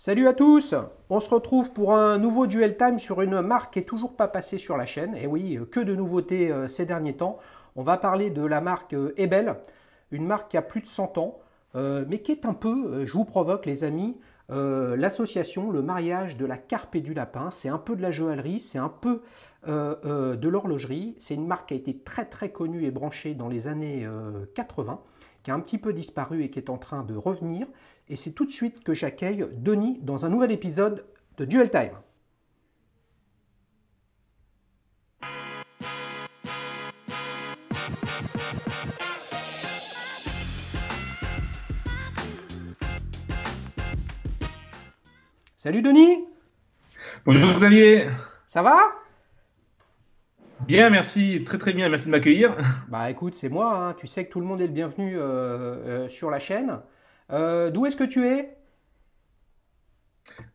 Salut à tous! On se retrouve pour un nouveau Duel Time sur une marque qui est toujours pas passée sur la chaîne. Et oui, que de nouveautés ces derniers temps. On va parler de la marque Ebel, une marque qui a plus de 100 ans, mais qui est un peu, je vous provoque les amis, l'association, le mariage de la carpe et du lapin. C'est un peu de la joaillerie, c'est un peu de l'horlogerie. C'est une marque qui a été très très connue et branchée dans les années 80, qui a un petit peu disparu et qui est en train de revenir. Et c'est tout de suite que j'accueille Denis dans un nouvel épisode de Duel Time. Salut Denis, Bonjour Xavier. ça va? Bien, merci, très très bien, merci de m'accueillir. Bah écoute, c'est moi, hein. Tu sais que tout le monde est le bienvenu sur la chaîne. D'où est-ce que tu es?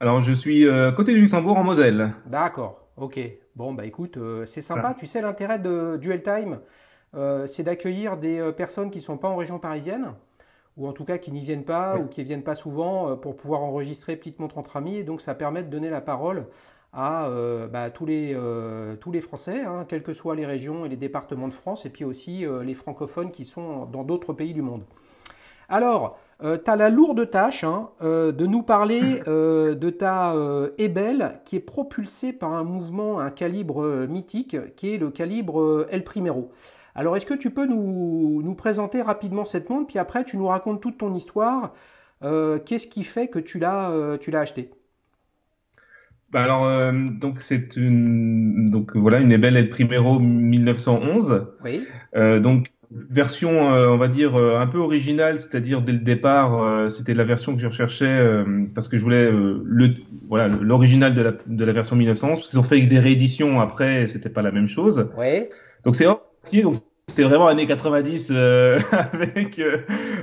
Alors je suis à côté du Luxembourg en Moselle. D'accord, ok. Bon bah écoute, c'est sympa. Voilà. Tu sais l'intérêt de Duel Time, c'est d'accueillir des personnes qui ne sont pas en région parisienne, ou en tout cas qui n'y viennent pas, Ouais. ou qui ne viennent pas souvent, pour pouvoir enregistrer Petite Montre entre amis. Et donc ça permet de donner la parole à tous les Français, hein, quelles que soient les régions et les départements de France, et puis aussi les francophones qui sont dans d'autres pays du monde. Alors, tu as la lourde tâche, hein, de nous parler de ta Ebel qui est propulsée par un mouvement, un calibre mythique, qui est le calibre El Primero. Alors, est-ce que tu peux nous présenter rapidement cette montre, puis après tu nous racontes toute ton histoire. Qu'est-ce qui fait que tu l'as acheté? Bah alors donc c'est une donc voilà une Ebel El Primero 1911. Oui, Donc version on va dire un peu originale, c'est-à-dire dès le départ c'était la version que je recherchais parce que je voulais l'original de la version 1911 parce qu'ils ont fait avec des rééditions après et c'était pas la même chose. oui, Donc c'est or acier, donc c'est vraiment années 90 avec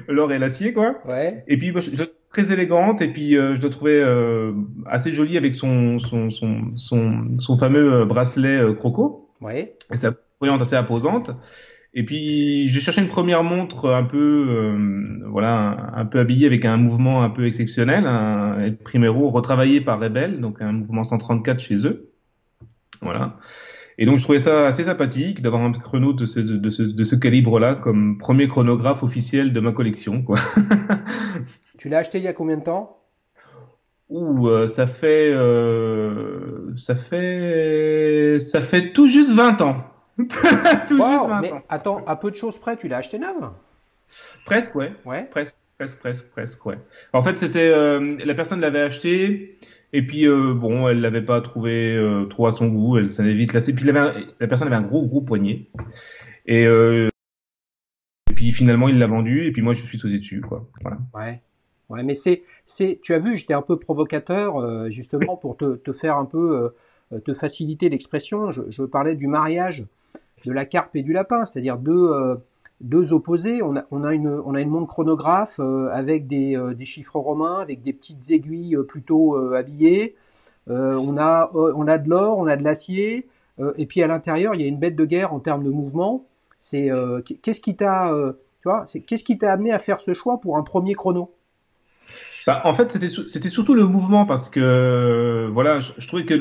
l'or et l'acier quoi. ouais, Et puis moi, je la trouve très élégante et puis je la trouvais assez jolie avec son fameux bracelet croco oui. et sa brillante assez imposante. Et puis je cherchais une première montre un peu voilà un peu habillée avec un mouvement un peu exceptionnel, un El Primero retravaillé par Rebel, donc un mouvement 134 chez eux. Voilà. Et donc je trouvais ça assez sympathique d'avoir un chrono de ce calibre-là comme premier chronographe officiel de ma collection, quoi. Tu l'as acheté il y a combien de temps? Ouh, ça fait tout juste 20 ans. Tout juste Waouh, 20 mais ans. attends, à peu de choses près, tu l'as acheté neuve? Presque, ouais. Ouais. Presque, ouais. En fait, c'était la personne l'avait acheté et puis bon, elle l'avait pas trouvé trop à son goût, elle s'en est vite lassée. Puis la personne avait un gros poignet et puis finalement il l'a vendu et puis moi je suis sauté dessus, quoi. Voilà. Ouais. Ouais, mais tu as vu, j'étais un peu provocateur, justement, pour te faire un peu, te faciliter l'expression. Je parlais du mariage de la carpe et du lapin, c'est-à-dire deux opposés. On a une montre chronographe avec des chiffres romains, avec des petites aiguilles plutôt habillées. On a de l'or, on a de l'acier, et puis à l'intérieur, il y a une bête de guerre en termes de mouvement. Qu'est-ce qui tu vois, qu'est-ce qui t'a amené à faire ce choix pour un premier chrono? Bah, en fait, c'était surtout le mouvement parce que voilà, je trouvais que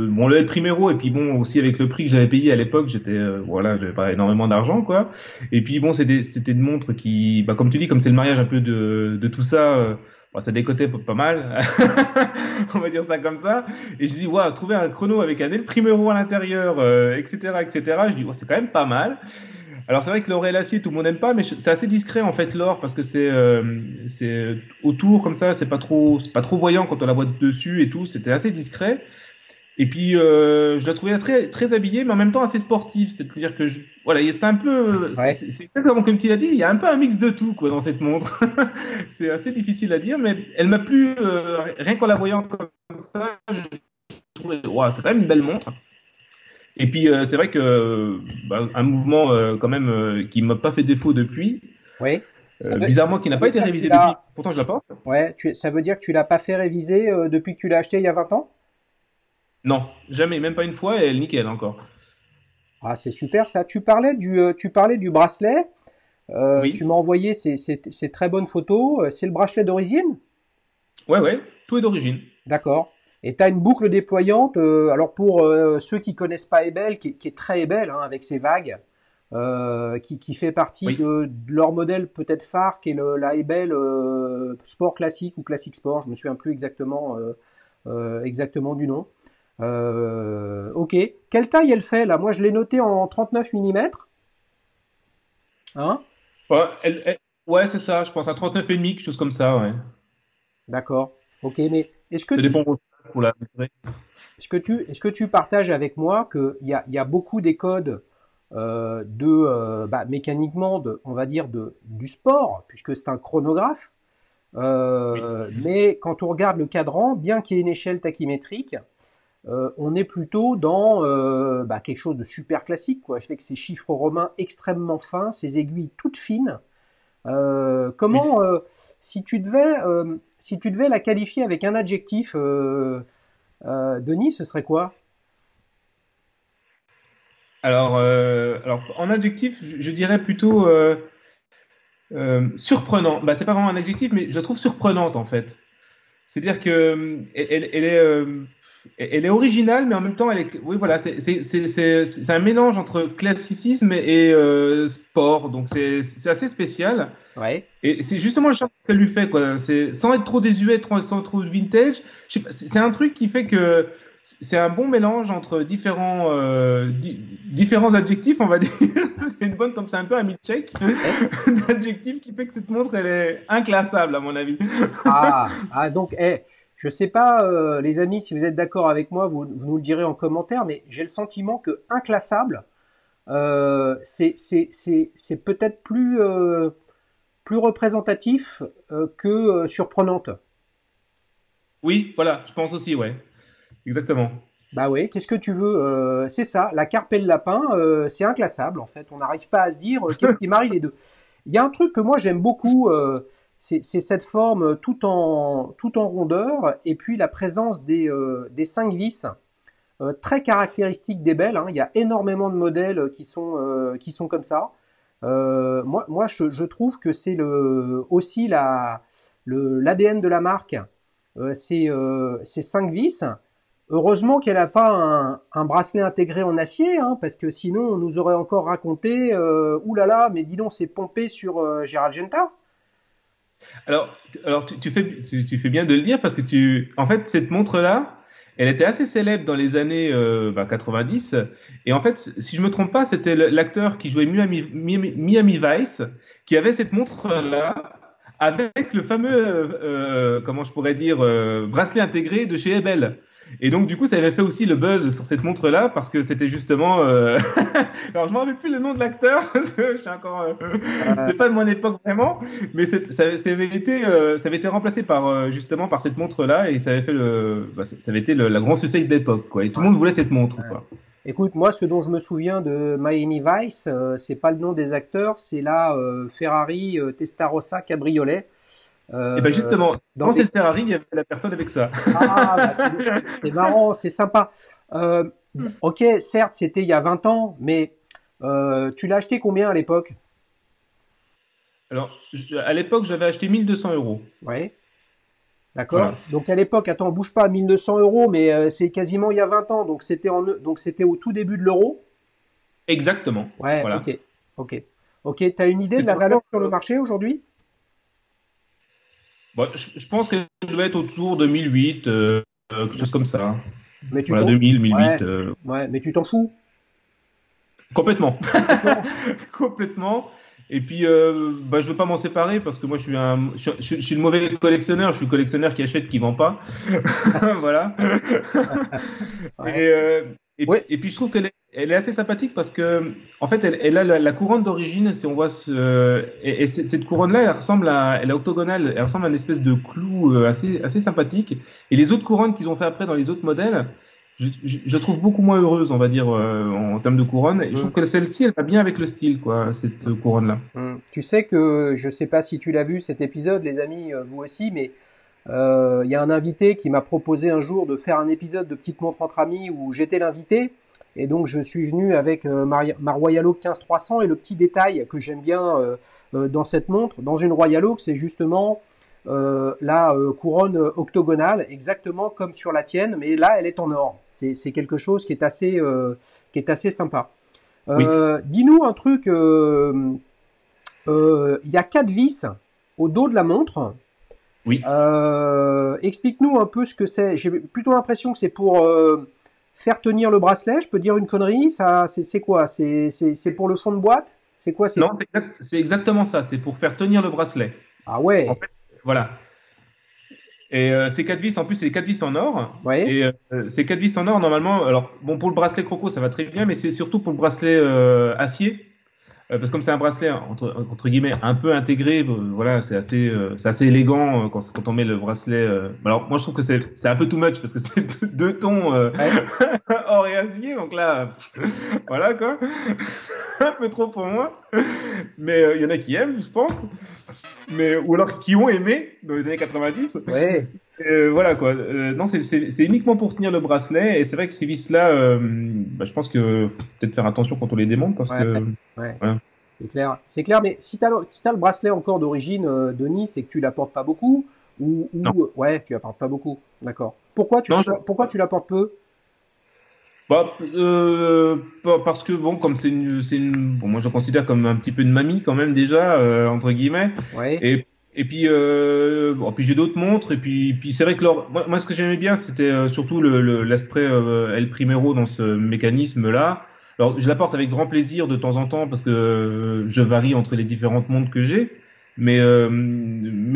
bon le El Primero et puis bon aussi avec le prix que j'avais payé à l'époque, voilà, j'avais pas énormément d'argent quoi. Et puis bon, c'était une montre qui bah comme tu dis comme c'est le mariage un peu de tout ça bon, ça décotait pas mal. On va dire ça comme ça. Et je dis waouh, trouver un chrono avec un El Primero à l'intérieur etc., etc. Je dis oh, c'est quand même pas mal. Alors c'est vrai que l'or et l'acier tout le monde n'aime pas, mais c'est assez discret en fait l'or parce que c'est autour comme ça, c'est pas trop voyant quand on la voit dessus et tout, c'était assez discret. Et puis je la trouvais très très habillée, mais en même temps assez sportive, c'est-à-dire que voilà, c'est un peu, Ouais. c'est exactement comme tu l'as dit, il y a un peu un mix de tout quoi dans cette montre. C'est assez difficile à dire, mais elle m'a plu rien qu'en la voyant comme ça, je trouvais, wow, c'est quand même une belle montre. Et puis c'est vrai que bah, un mouvement quand même qui m'a pas fait défaut depuis, Oui. Ça bizarrement qui n'a pas veut été dire que tu révisé depuis. l'as, Pourtant je la porte. ouais, ça veut dire que tu l'as pas fait réviser depuis que tu l'as acheté il y a 20 ans? Non, jamais, même pas une fois et elle nickel encore. Ah, c'est super ça. Tu parlais du bracelet. Tu Oui, m'as envoyé ces très bonnes photos. C'est le bracelet d'origine? ouais, ouais. Tout est d'origine. D'accord. Et tu as une boucle déployante, alors pour ceux qui connaissent pas Ebel, qui est très Ebel, hein, avec ses vagues, qui fait partie Oui. de leur modèle peut-être phare, qui est la Ebel Sport Classique ou Classic Sport, je me souviens plus exactement du nom. Ok. Quelle taille elle fait là? Moi je l'ai noté en 39 mm. Hein? Ouais, ouais, c'est ça, je pense à 39 et demi, quelque chose comme ça, ouais. D'accord. Ok, mais Ça dépend pour la durée. est-ce que tu partages avec moi qu'il y a beaucoup des codes mécaniquement, on va dire, du sport, puisque c'est un chronographe, Oui. mais quand on regarde le cadran, bien qu'il y ait une échelle tachymétrique, on est plutôt dans quelque chose de super classique, quoi. Je fais que ces chiffres romains extrêmement fins, ces aiguilles toutes fines. Oui. Comment, si tu devais la qualifier avec un adjectif, Denis, ce serait quoi? Alors, en adjectif, je dirais plutôt surprenant. Bah, c'est pas vraiment un adjectif, mais je la trouve surprenante en fait. C'est-à-dire que elle est originale, mais en même temps, oui, voilà, c'est un mélange entre classicisme et sport, donc c'est assez spécial. Ouais. Et c'est justement le charme que ça lui fait, quoi. C'est sans être trop désuet, sans trop vintage. Je sais pas, c'est un truc qui fait que c'est un bon mélange entre différents adjectifs, on va dire. C'est un peu un milkshake Ouais. d'adjectifs qui fait que cette montre, elle est inclassable, à mon avis. Donc, je sais pas, les amis, si vous êtes d'accord avec moi, vous nous le direz en commentaire, mais j'ai le sentiment que inclassable, c'est peut-être plus représentatif que surprenante. Oui, voilà, je pense aussi, ouais. Exactement. Bah oui, qu'est-ce que tu veux? C'est ça, la carpe et le lapin, c'est inclassable en fait. On n'arrive pas à se dire qu'est-ce qui marie les deux. Il y a un truc que moi j'aime beaucoup, c'est cette forme tout en rondeur et puis la présence des 5 vis très caractéristiques des belles, hein. Il y a énormément de modèles qui sont comme ça. Moi je trouve que c'est aussi l'ADN de la marque, ces 5 vis. Heureusement qu'elle n'a pas un bracelet intégré en acier, hein, parce que sinon on nous aurait encore raconté, ouh là là, mais dis donc, c'est pompé sur Gérald Genta. Alors, tu fais bien de le dire parce que en fait, cette montre-là, elle était assez célèbre dans les années 90. Et en fait, si je me trompe pas, c'était l'acteur qui jouait Miami Vice qui avait cette montre-là avec le fameux, comment je pourrais dire, bracelet intégré de chez Ebel. Et donc, du coup, ça avait fait aussi le buzz sur cette montre-là parce que c'était justement. Alors, je me rappelle plus le nom de l'acteur. Parce que je suis encore. Euh, C'était pas de mon époque vraiment, mais ça avait été remplacé par justement par cette montre-là et ça avait fait ça avait été la grande succès d'époque, quoi. Et tout le ouais. monde voulait cette montre, quoi. Écoute, moi, ce dont je me souviens de Miami Vice, c'est pas le nom des acteurs, c'est la Ferrari Testarossa Cabriolet. Et ben euh, justement, dans dans les... cette Ferrari, il y avait la personne avec ça. Ah, bah c'est marrant, c'est sympa. Ok, certes, c'était il y a 20 ans, mais tu l'as acheté combien à l'époque? Alors, à l'époque, j'avais acheté 1 200 euros. Ouais. D'accord. Voilà. Donc à l'époque, attends, bouge pas, 1 200 euros, mais c'est quasiment il y a 20 ans, donc c'était au tout début de l'euro. Exactement. Ouais, Voilà. ok, ok, ok. T'as une idée C'est de la valeur franchement, sur le marché aujourd'hui? bon, je pense qu'elle doit être autour de 1008, quelque chose comme ça. Mais tu Voilà, t'en, 2000, ouais, 1008. ouais, mais tu t'en fous Complètement. complètement. Complètement. Et puis, je veux pas m'en séparer parce que moi, je suis le mauvais collectionneur. Je suis le collectionneur qui achète, qui vend pas. Voilà. Et, Ouais, euh, ouais, et puis, je trouve elle est assez sympathique parce que, en fait, elle a la couronne d'origine. Si on voit et cette couronne-là, elle est octogonale. Elle ressemble à une espèce de clou assez sympathique. Et les autres couronnes qu'ils ont fait après dans les autres modèles, je la trouve beaucoup moins heureuse, on va dire, en termes de couronne. Et je trouve hum, que celle-ci, elle va bien avec le style, quoi, cette couronne-là. Tu sais que je sais pas si tu l'as vu cet épisode, les amis, vous aussi, mais il y a un invité qui m'a proposé un jour de faire un épisode de Petite Montre entre amis où j'étais l'invité. Et donc je suis venu avec ma Royal Oak 15300 et le petit détail que j'aime bien dans cette montre, dans une Royal Oak, c'est justement la couronne octogonale, exactement comme sur la tienne, mais là, elle est en or. C'est quelque chose qui est assez sympa. Oui, Dis-nous un truc. Il y a 4 vis au dos de la montre. oui. Explique-nous un peu ce que c'est. J'ai plutôt l'impression que c'est pour faire tenir le bracelet. Je peux dire une connerie. Ça, c'est quoi? C'est pour le fond de boîte? C'est quoi? Non, c'est exactement ça. C'est pour faire tenir le bracelet. Ah En ouais, fait, voilà. Et ces quatre vis, en plus, c'est des quatre vis en or. ouais. Et ces quatre vis en or, normalement, alors bon, pour le bracelet croco, ça va très bien, mais c'est surtout pour le bracelet acier. Parce que comme c'est un bracelet entre guillemets un peu intégré, voilà, c'est assez élégant quand on met le bracelet. Alors moi je trouve que c'est un peu too much parce que c'est deux tons Ouais. or et acier, donc là voilà quoi, un peu trop pour moi. Mais il y en a qui aiment, je pense, mais ou alors qui ont aimé dans les années 90. Ouais, Voilà quoi. Non, c'est uniquement pour tenir le bracelet et c'est vrai que ces vis-là, bah, je pense que faut peut-être faire attention quand on les démonte parce ouais, que ouais. voilà. C'est clair. C'est clair, mais si t'as le bracelet encore d'origine de Nice et que tu l'apportes pas beaucoup, Non. ouais, tu l'apportes pas beaucoup. D'accord. Non, Pourquoi tu l'apportes peu? bah, parce que bon, comme bon, moi je le considère comme un petit peu une mamie quand même déjà entre guillemets. Ouais, Et puis, bon, puis j'ai d'autres montres. Et puis c'est vrai que moi, ce que j'aimais bien, c'était surtout l'aspect El Primero dans ce mécanisme-là. Alors, je l'apporte avec grand plaisir de temps en temps parce que je varie entre les différentes montres que j'ai. Mais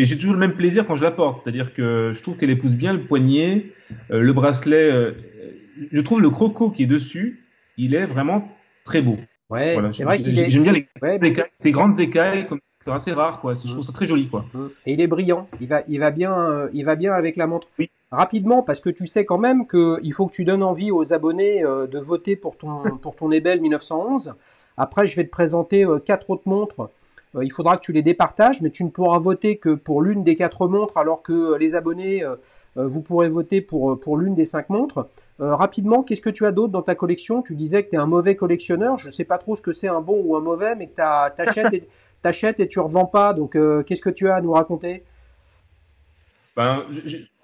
j'ai toujours le même plaisir quand je la porte. C'est-à-dire que je trouve qu'elle épouse bien le poignet, le bracelet. Je trouve le croco qui est dessus, il est vraiment très beau. ouais. Voilà, C'est vrai qu'il est, j'aime bien ouais, les écailles, ces grandes écailles, c'est assez rare, quoi. Je mm, trouve ça très joli, quoi. et il est brillant. Il va bien avec la montre. Oui, Rapidement, parce que tu sais quand même que il faut que tu donnes envie aux abonnés de voter pour ton Ebel 1911. Après, je vais te présenter quatre autres montres. Il faudra que tu les départages, mais tu ne pourras voter que pour l'une des quatre montres, alors que les abonnés, vous pourrez voter pour l'une des cinq montres. Rapidement, qu'est-ce que tu as d'autre dans ta collection? Tu disais que tu es un mauvais collectionneur. Je ne sais pas trop ce que c'est un bon ou un mauvais, mais que t'achètes et tu revends pas. Donc, qu'est-ce que tu as à nous raconter? ben,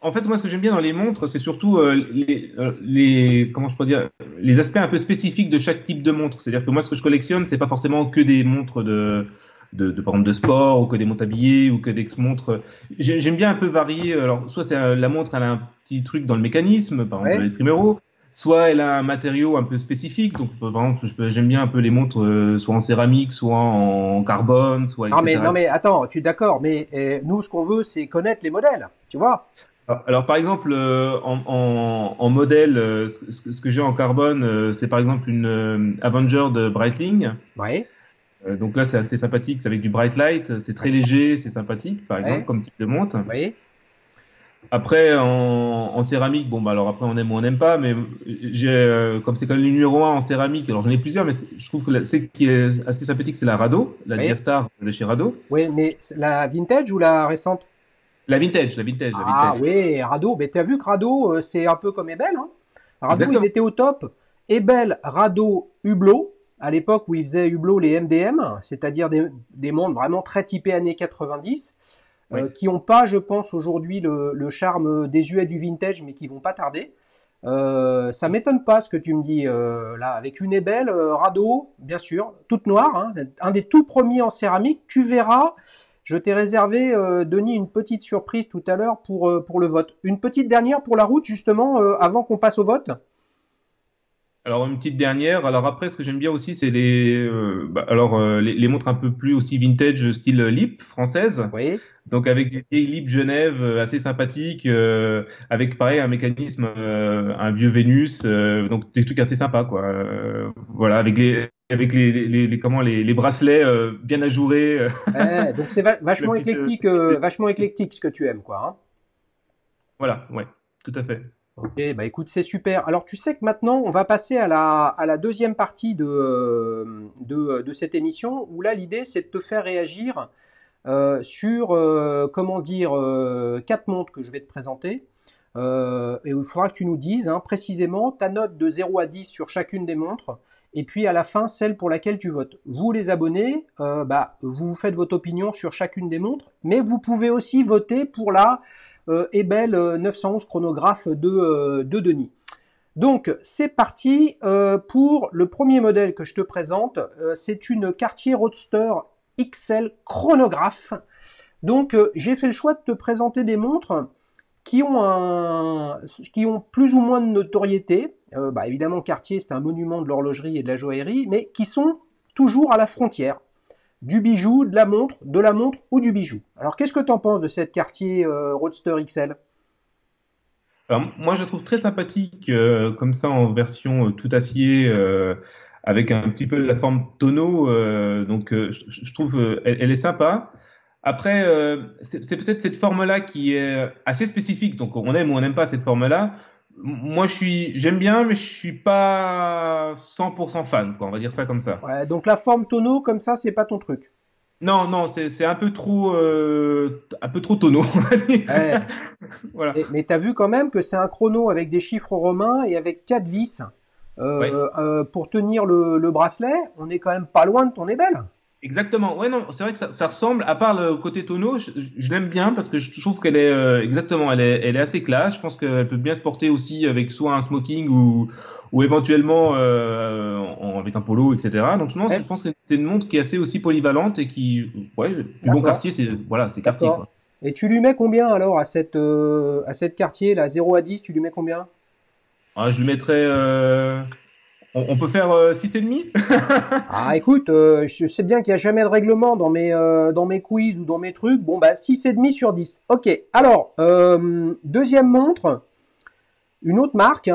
en fait, moi, ce que j'aime bien dans les montres, c'est surtout comment je peux dire, les aspects un peu spécifiques de chaque type de montre. C'est-à-dire que moi, ce que je collectionne, c'est pas forcément que des montres par exemple, de sport, ou que des montres habillées, ou que des montres. J'aime bien un peu varier. Alors, soit la montre, elle a un petit truc dans le mécanisme, par exemple, Ouais. les Primero. Soit elle a un matériau un peu spécifique. Donc, par exemple, j'aime bien un peu les montres, soit en céramique, soit en carbone, soit Non etc. mais attends, tu es d'accord, mais nous ce qu'on veut c'est connaître les modèles, tu vois? Alors, par exemple, en modèle, ce que j'ai en carbone, c'est par exemple une Avenger de Breitling. Ouais, Donc là, c'est assez sympathique, c'est avec du bright light, c'est très léger, c'est sympathique, par exemple, ouais, comme type de montre. ouais. Après, en céramique, bon, bah alors après, on aime ou on n'aime pas, mais j'ai, comme c'est quand même le numéro un en céramique, alors j'en ai plusieurs, mais je trouve que celle qui est assez sympathique, c'est la Rado, la Ouais, Diastar de chez Rado. ouais, mais la vintage ou la récente? La Ah vintage. ouais, Rado, mais t'as vu que Rado c'est un peu comme Ebel, hein? Rado ils Exactement. étaient au top. Ebel, Rado, Hublot, à l'époque où ils faisaient Hublot les MDM, c'est-à-dire des montres vraiment très typées années 90, Oui. qui n'ont pas, je pense, aujourd'hui le charme désuet du vintage, mais qui vont pas tarder. Ça m'étonne pas ce que tu me dis là, avec une ébelle, radeau, bien sûr, toute noire, hein, un des tout premiers en céramique. Tu verras, je t'ai réservé, Denis, une petite surprise tout à l'heure pour le vote. Une petite dernière pour la route, justement, avant qu'on passe au vote. Alors une petite dernière. Alors après, ce que j'aime bien aussi, c'est les montres un peu plus aussi vintage, style Lip française. Oui. Donc avec des vieilles Lip Genève assez sympathiques, avec pareil un mécanisme, un vieux Vénus, donc des trucs assez sympas quoi. Voilà, les bracelets bien ajourés. Donc c'est La petite, vachement éclectique ce que tu aimes, quoi, hein. voilà, ouais, tout à fait. Ok, bah écoute, c'est super. Alors tu sais que maintenant, on va passer à la deuxième partie de cette émission, où là, l'idée, c'est de te faire réagir sur, comment dire, quatre montres que je vais te présenter. Et il faudra que tu nous dises précisément ta note de 0 à 10 sur chacune des montres et puis à la fin, celle pour laquelle tu votes. Vous, les abonnés, vous faites votre opinion sur chacune des montres, mais vous pouvez aussi voter pour la Ebel 911 chronographe de Denis. Donc, c'est parti pour le premier modèle que je te présente. C'est une Cartier Roadster XL chronographe. Donc, j'ai fait le choix de te présenter des montres qui ont plus ou moins de notoriété. Évidemment, Cartier, c'est un monument de l'horlogerie et de la joaillerie, mais qui sont toujours à la frontière du bijou, de la montre ou du bijou. Alors, qu'est-ce que tu en penses de cette Cartier Roadster XL? Alors, moi, je la trouve très sympathique, comme ça, en version tout acier, avec un petit peu la forme tonneau. Je trouve elle est sympa. Après, c'est peut-être cette forme-là qui est assez spécifique. Donc, on aime ou on n'aime pas cette forme-là. Moi, j'aime bien, mais je suis pas 100% fan, quoi. On va dire ça comme ça. Ouais, donc la forme tonneau, comme ça, c'est pas ton truc. Non, non, c'est un peu trop tonneau, on va dire. Ouais. Voilà. Mais tu as vu quand même que c'est un chrono avec des chiffres romains et avec 4 vis Ouais. pour tenir le bracelet. On est quand même pas loin de ton ébelle. Exactement. Ouais, non, c'est vrai que ça ressemble, à part le côté tonneau, je l'aime bien parce que je trouve qu'elle est, exactement, elle est assez classe. Je pense qu'elle peut bien se porter aussi avec soit un smoking ou éventuellement, avec un polo, etc. Donc, non, Ouais, je pense que c'est une montre qui est assez aussi polyvalente et qui, ouais, du bon d'accord, quartier, voilà, c'est quartier, d'accord. quoi. Et tu lui mets combien alors à cette Cartier, là, 0 à 10, tu lui mets combien? Ah, je lui mettrais, on peut faire 6,5. Ah écoute, je sais bien qu'il n'y a jamais de règlement dans mes quiz ou dans mes trucs. Bon, bah 6,5 sur 10. Ok, alors, deuxième montre. Une autre marque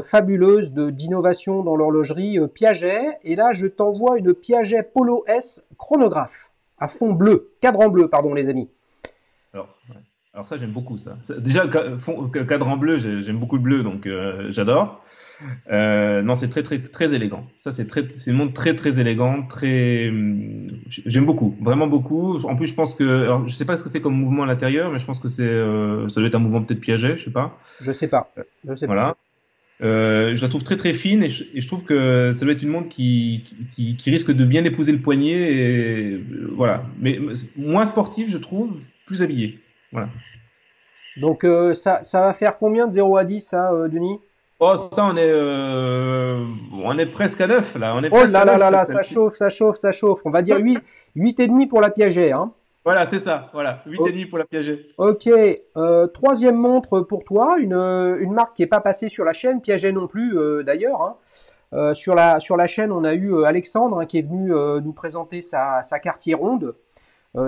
fabuleuse d'innovation dans l'horlogerie, Piaget. Et là, je t'envoie une Piaget Polo S chronographe à fond bleu, cadran bleu, pardon les amis. Alors, ouais. Alors ça, j'aime beaucoup ça. Déjà, cadran bleu, j'aime beaucoup le bleu, donc j'adore. Non, c'est très très très élégant. Ça, c'est une montre très très élégante, très. J'aime beaucoup, vraiment beaucoup. En plus, je pense que, alors, je sais pas ce que c'est comme mouvement à l'intérieur, mais je pense que ça doit être un mouvement peut-être Piaget, je sais pas. Je sais pas, je sais pas. Voilà. Je la trouve très très fine et je trouve que ça doit être une montre qui risque de bien épouser le poignet et voilà. Mais moins sportive, je trouve, plus habillée. Voilà. Donc ça va faire combien de 0 à 10, ça, Denis? Oh, ça, on est presque à 9 là. On est Oh presque là à là 9 là sur là, ça celle-ci. chauffe, ça chauffe, ça chauffe. On va dire 8 et demi pour la Piaget, hein. Voilà, c'est ça. Voilà, 8,5 pour la Piaget. Ok, troisième montre pour toi, une marque qui n'est pas passée sur la chaîne, Piaget non plus d'ailleurs, hein. Sur la chaîne, on a eu Alexandre, hein, qui est venu nous présenter sa Cartier ronde.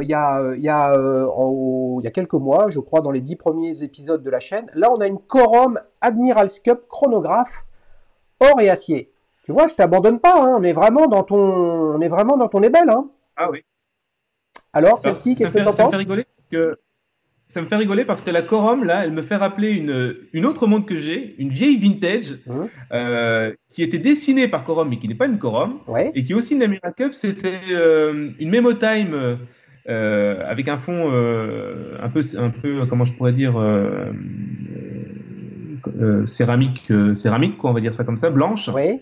Il y a quelques mois, je crois, dans les 10 premiers épisodes de la chaîne. Là, on a une Corum Admiral's Cup chronographe or et acier. Tu vois, je t'abandonne pas, hein, on est vraiment dans ton ébelle, hein. Ah oui. Alors, Alors, celle-ci, qu'est-ce que tu en ça me fait penses? rigoler que ça me fait rigoler parce que la Corum là, elle me fait rappeler une autre montre que j'ai, une vieille vintage, Hum, qui était dessinée par Corum mais qui n'est pas une Corum ouais. et qui est aussi une Admiral Cup. C'était une Memo Time, avec un fond un peu comment je pourrais dire, céramique quoi, on va dire ça comme ça, blanche, Oui,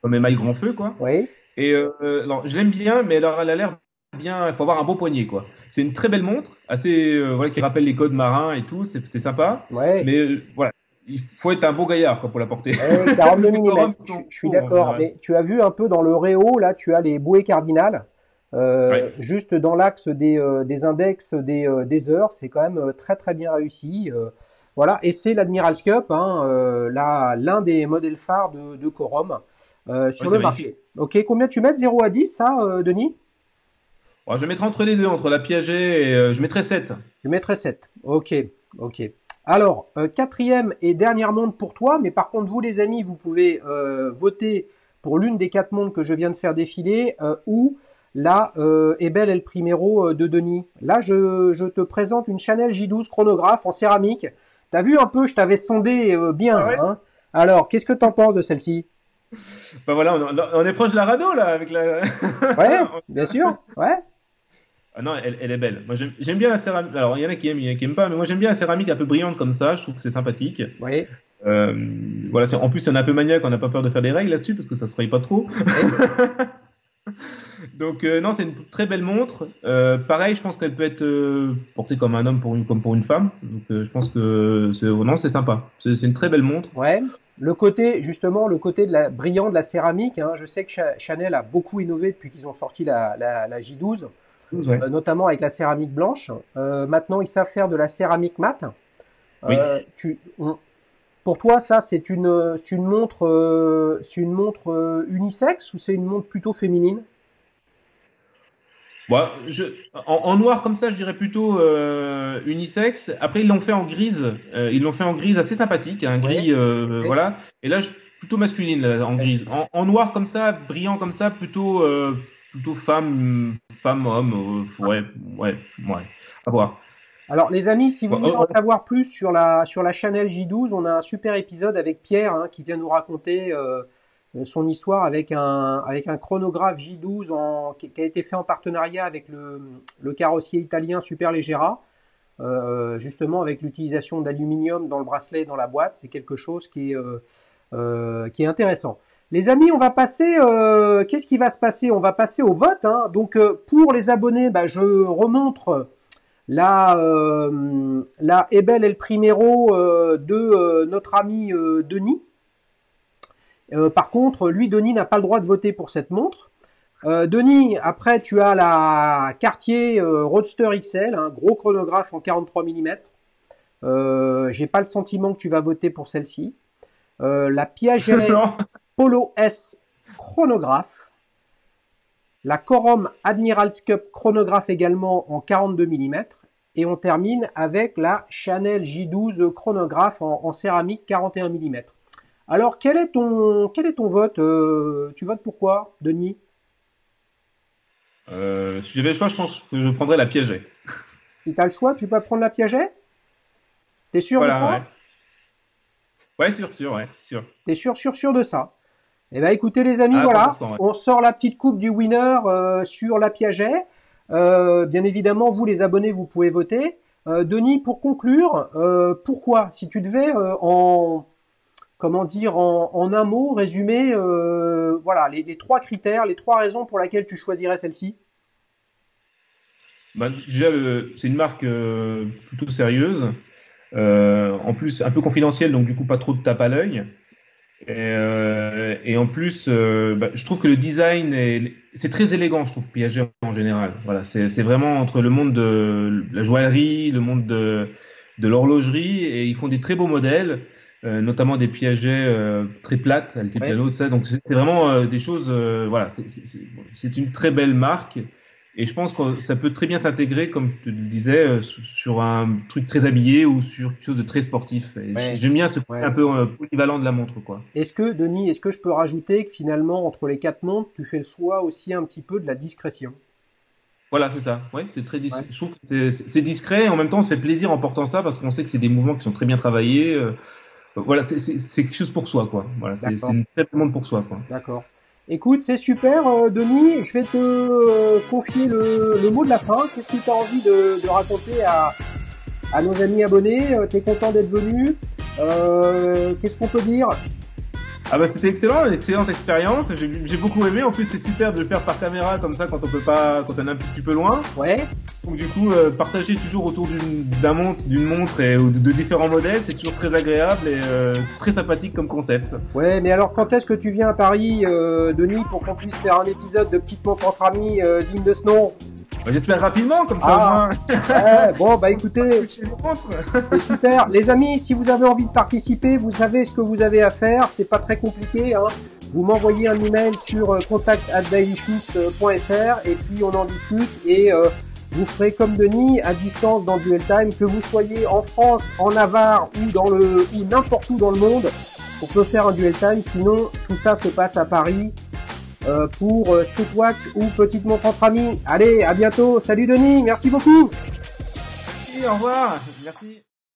comme émail grand feu quoi. oui, Et alors, je l'aime bien, mais alors elle a l'air bien. Il faut avoir un bon poignet, quoi. C'est une très belle montre, assez voilà, qui rappelle les codes marins et tout. C'est sympa, ouais. mais voilà, il faut être un bon gaillard quoi, pour la porter. Ouais, Parce 42 que Corum, mm. ils sont Je suis courts en d'accord. général. Mais tu as vu un peu dans le réo, là, tu as les bouées cardinales. Ouais. Juste dans l'axe des index des heures. C'est quand même très très bien réussi. Voilà. Et c'est l'Admiral's Cup, hein, l'un des modèles phares de Corum Ouais, sur c'est le magnifique. marché. Ok, combien tu mets de 0 à 10, ça, Denis? Bon, je vais mettre entre les deux, entre la Piaget et je mettrai 7. Je mettrais 7. Ok, ok. Alors, quatrième et dernière montre pour toi, mais par contre, vous les amis, vous pouvez voter pour l'une des 4 montres que je viens de faire défiler, ou la Ebel El Primero de Denis. Là, je te présente une Chanel J12 chronographe en céramique. T'as vu un peu, je t'avais sondé Ah bien, ouais. hein. Alors, qu'est-ce que t'en penses de celle-ci? Bah voilà, on est proche de la rado là avec la. Ouais, bien sûr, ouais. Ah non, elle est belle. Moi, j'aime bien la céramique. Alors, il y en a qui aiment pas, mais moi, j'aime bien la céramique un peu brillante comme ça. Je trouve que c'est sympathique. Oui, Voilà, en plus, on est un peu maniaque, on n'a pas peur de faire des règles là-dessus parce que ça se raye pas trop. Donc non, c'est une très belle montre. Pareil, je pense qu'elle peut être portée comme un homme comme pour une femme. Donc je pense que non, c'est sympa. C'est une très belle montre. Ouais. Le côté, justement, le côté brillant de la céramique, hein, je sais que Chanel a beaucoup innové depuis qu'ils ont sorti la J12, Ouais. notamment avec la céramique blanche. Maintenant, ils savent faire de la céramique mat. Oui. Pour toi, ça, c'est une montre, unisexe ou c'est une montre plutôt féminine? Bon, en noir comme ça, je dirais plutôt unisexe. Après, ils l'ont fait en grise. Ils l'ont fait en grise assez sympathique, un Ouais. gris, Ouais. voilà. Et là, plutôt masculine là, en Ouais. grise. En noir comme ça, brillant comme ça, plutôt femme, homme. Ouais. À voir. Alors, les amis, si vous Bon, voulez en savoir plus sur la Chanel J12, on a un super épisode avec Pierre, hein, qui vient nous raconter son histoire avec un chronographe J12 qui a été fait en partenariat avec le carrossier italien Superleggera, justement avec l'utilisation d'aluminium dans le bracelet et dans la boîte. C'est quelque chose qui est intéressant. Les amis, on va passer. Qu'est-ce qui va se passer? On va passer au vote, hein. Donc, pour les abonnés, bah, je remontre la Ebel El Primero de notre ami Denis. Par contre, lui, Denis n'a pas le droit de voter pour cette montre. Denis, après, tu as la Cartier Roadster XL, un gros chronographe en 43 mm. J'ai pas le sentiment que tu vas voter pour celle-ci. La Piaget non. Polo S chronographe. La Corom Admirals Cup chronographe également en 42 mm. Et on termine avec la Chanel J12 chronographe en céramique 41 mm. Alors, quel est ton vote? Tu votes pour quoi, Denis? Si j'avais le choix, je pense que je prendrais la Piaget. Si tu as le choix, tu peux prendre la Piaget? T'es sûr de Voilà, ça? ouais. Ouais, sûr, ouais, sûr. T'es sûr de ça? Eh bien, écoutez, les amis, Ah, voilà, 100%, ouais. on sort la petite coupe du winner sur la Piaget. Bien évidemment, vous, les abonnés, vous pouvez voter. Denis, pour conclure, pourquoi, si tu devais comment dire, en un mot, résumer, voilà, les trois critères, les trois raisons pour lesquelles tu choisirais celle-ci? Bah, déjà, c'est une marque plutôt sérieuse. En plus, un peu confidentielle, donc du coup, pas trop de tape à l'œil. Et en plus, bah, je trouve que le design c'est très élégant, je trouve, Piaget en général. Voilà, c'est vraiment entre le monde de la joaillerie, le monde de l'horlogerie, et ils font des très beaux modèles, notamment des Piaget très plates, Ouais. altiplano, tout ça. Donc c'est vraiment des choses, voilà, c'est une très belle marque. Et je pense que ça peut très bien s'intégrer, comme je te le disais, sur un truc très habillé ou sur quelque chose de très sportif. Et Ouais, j'aime bien ce côté ouais. un peu polyvalent de la montre, quoi. Denis, est-ce que je peux rajouter que finalement, entre les quatre montres, tu fais le choix aussi un petit peu de la discrétion? Voilà, c'est ça. Ouais, c'est très Ouais. je trouve que c'est discret et en même temps on se fait plaisir en portant ça parce qu'on sait que c'est des mouvements qui sont très bien travaillés. Voilà, c'est quelque chose pour soi, quoi. Voilà, c'est D'accord, une très belle montre pour soi, quoi. d'accord. Écoute, c'est super, Denis. Je vais te confier le mot de la fin. Qu'est-ce que tu as envie de raconter à nos amis abonnés? T'es content d'être venu? Qu'est-ce qu'on peut dire? Ah bah c'était excellent, une excellente expérience. J'ai beaucoup aimé. En plus c'est super de le faire par caméra comme ça quand on peut pas, quand on est un petit peu loin. Ouais, Donc du coup partager toujours autour d'une montre et ou de différents modèles, c'est toujours très agréable et très sympathique comme concept. ouais, mais alors quand est-ce que tu viens à Paris, Denis, pour qu'on puisse faire un épisode de Petite Montre entre amis digne de ce nom? Bah, j'espère rapidement comme ça au Ah, moins. ouais, bon, bah écoutez, Chez les montres. c'est super. Les amis, si vous avez envie de participer, vous savez ce que vous avez à faire. C'est pas très compliqué, hein. Vous m'envoyez un email sur contact@dailyshoes.fr et puis on en discute et vous ferez comme Denis à distance dans Duel Time, que vous soyez en France, en Navarre ou n'importe où dans le monde. On peut faire un Duel Time. Sinon, tout ça se passe à Paris pour Streetwatch ou Petite Montre entre amis. Allez, à bientôt. Salut Denis, merci beaucoup. Merci, au revoir. Merci.